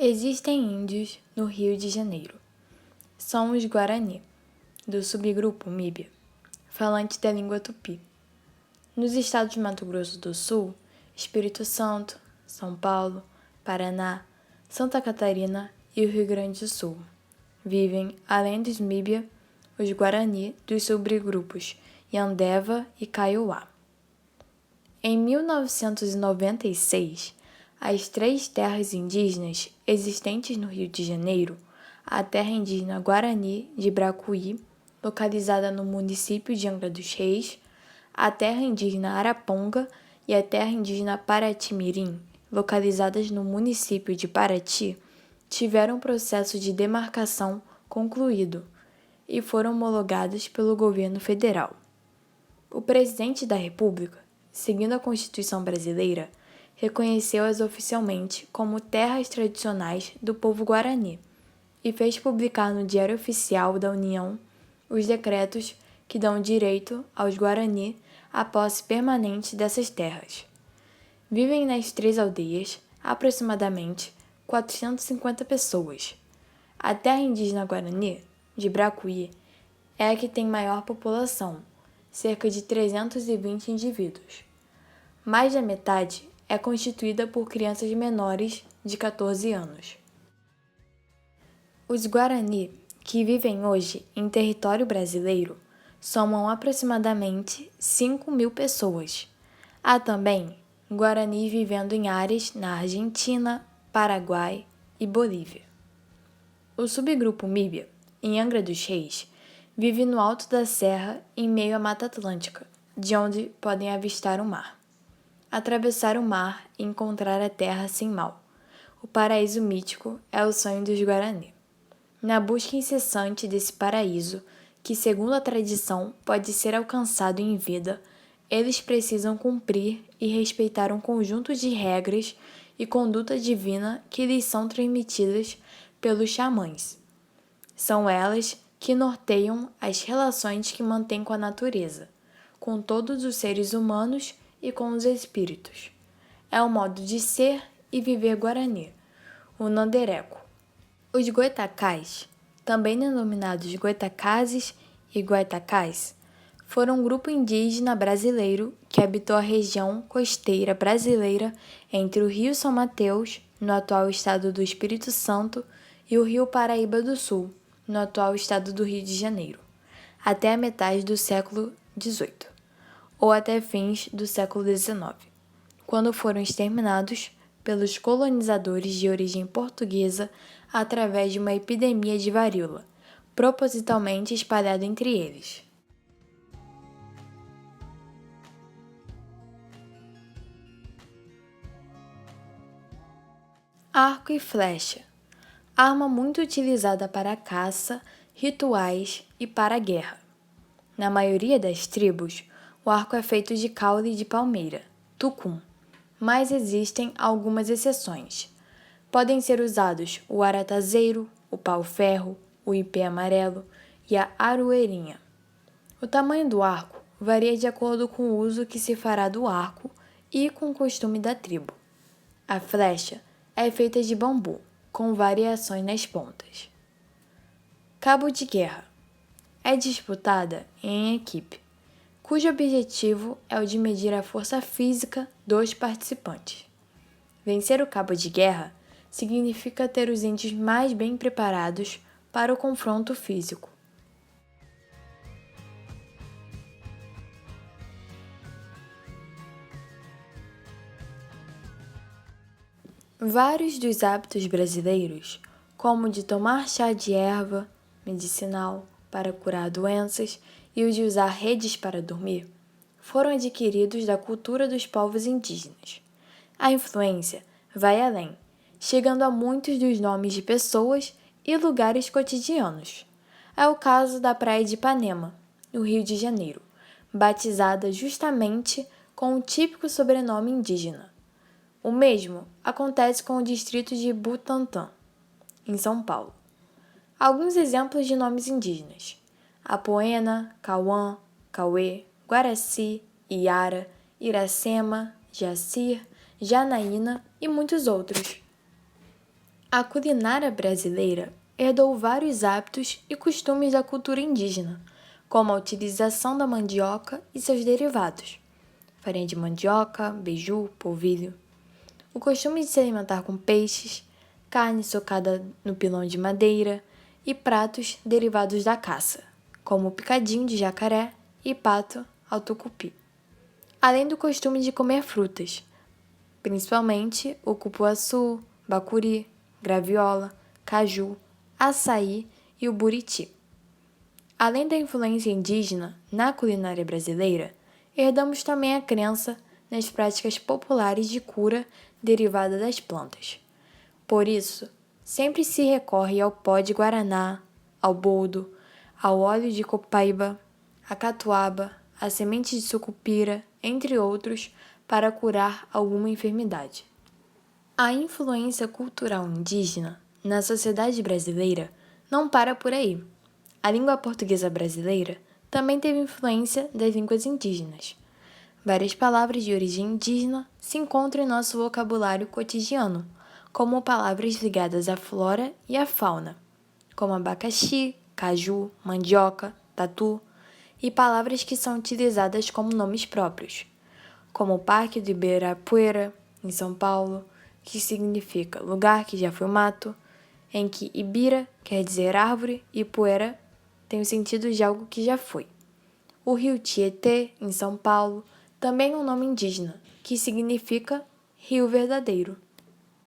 Existem índios no Rio de Janeiro. São os Guarani, do subgrupo Míbia, falantes da língua tupi. Nos estados de Mato Grosso do Sul, Espírito Santo, São Paulo, Paraná, Santa Catarina e o Rio Grande do Sul, vivem, além dos Míbia, os Guarani dos subgrupos Yandeva e Kaiowá. Em 1996, as 3 terras indígenas existentes no Rio de Janeiro, a terra indígena Guarani de Bracuí, localizada no município de Angra dos Reis, a terra indígena Araponga e a terra indígena Paraty-Mirim, localizadas no município de Paraty, tiveram um processo de demarcação concluído e foram homologadas pelo governo federal. O presidente da República, seguindo a Constituição brasileira, reconheceu-as oficialmente como terras tradicionais do povo Guarani e fez publicar no Diário Oficial da União os decretos que dão direito aos Guarani à posse permanente dessas terras. Vivem nas 3 aldeias aproximadamente 450 pessoas. A terra indígena Guarani, de Bracuí, é a que tem maior população, cerca de 320 indivíduos. Mais da metade é constituída por crianças menores de 14 anos. Os Guarani, que vivem hoje em território brasileiro, somam aproximadamente 5.000 pessoas. Há também Guarani vivendo em áreas na Argentina, Paraguai e Bolívia. O subgrupo Míbia, em Angra dos Reis, vive no alto da serra em meio à Mata Atlântica, de onde podem avistar o mar. Atravessar o mar e encontrar a terra sem mal. O paraíso mítico é o sonho dos Guarani. Na busca incessante desse paraíso, que segundo a tradição pode ser alcançado em vida, eles precisam cumprir e respeitar um conjunto de regras e conduta divina que lhes são transmitidas pelos xamãs. São elas que norteiam as relações que mantêm com a natureza, com todos os seres humanos e com os espíritos. É o modo de ser e viver Guarani, o Nandereco. Os Goitacás, também denominados Goitacazes e Goitacás, foram um grupo indígena brasileiro que habitou a região costeira brasileira entre o Rio São Mateus, no atual estado do Espírito Santo, e o Rio Paraíba do Sul, no atual estado do Rio de Janeiro, até a metade do século XVIII, ou até fins do século XIX, quando foram exterminados pelos colonizadores de origem portuguesa através de uma epidemia de varíola, propositalmente espalhada entre eles. Arco e flecha, arma muito utilizada para a caça, rituais e para a guerra. Na maioria das tribos, o arco é feito de caule de palmeira, tucum, mas existem algumas exceções. Podem ser usados o aratazeiro, o pau-ferro, o ipê amarelo e a aroeirinha. O tamanho do arco varia de acordo com o uso que se fará do arco e com o costume da tribo. A flecha é feita de bambu, com variações nas pontas. Cabo de guerra é disputada em equipe, cujo objetivo é o de medir a força física dos participantes. Vencer o cabo de guerra significa ter os índios mais bem preparados para o confronto físico. Vários dos hábitos brasileiros, como o de tomar chá de erva medicinal para curar doenças e o de usar redes para dormir, foram adquiridos da cultura dos povos indígenas. A influência vai além, chegando a muitos dos nomes de pessoas e lugares cotidianos. É o caso da Praia de Ipanema, no Rio de Janeiro, batizada justamente com o típico sobrenome indígena. O mesmo acontece com o distrito de Butantã, em São Paulo. Alguns exemplos de nomes indígenas: Apoena, Cauã, Cauê, Guaraci, Iara, Iracema, Jacir, Janaína e muitos outros. A culinária brasileira herdou vários hábitos e costumes da cultura indígena, como a utilização da mandioca e seus derivados, farinha de mandioca, beiju, polvilho. O costume de se alimentar com peixes, carne socada no pilão de madeira e pratos derivados da caça, como o picadinho de jacaré e pato ao tucupi. Além do costume de comer frutas, principalmente o cupuaçu, bacuri, graviola, caju, açaí e o buriti. Além da influência indígena na culinária brasileira, herdamos também a crença nas práticas populares de cura derivada das plantas. Por isso, sempre se recorre ao pó de guaraná, ao boldo, ao óleo de copaíba, à catuaba, à semente de sucupira, entre outros, para curar alguma enfermidade. A influência cultural indígena na sociedade brasileira não para por aí. A língua portuguesa brasileira também teve influência das línguas indígenas. Várias palavras de origem indígena se encontram em nosso vocabulário cotidiano, como palavras ligadas à flora e à fauna, como abacaxi, caju, mandioca, tatu, e palavras que são utilizadas como nomes próprios, como o Parque do Ibirapuera, em São Paulo, que significa lugar que já foi mato, em que Ibira quer dizer árvore e poeira tem o sentido de algo que já foi. O rio Tietê, em São Paulo, também é um nome indígena, que significa rio verdadeiro.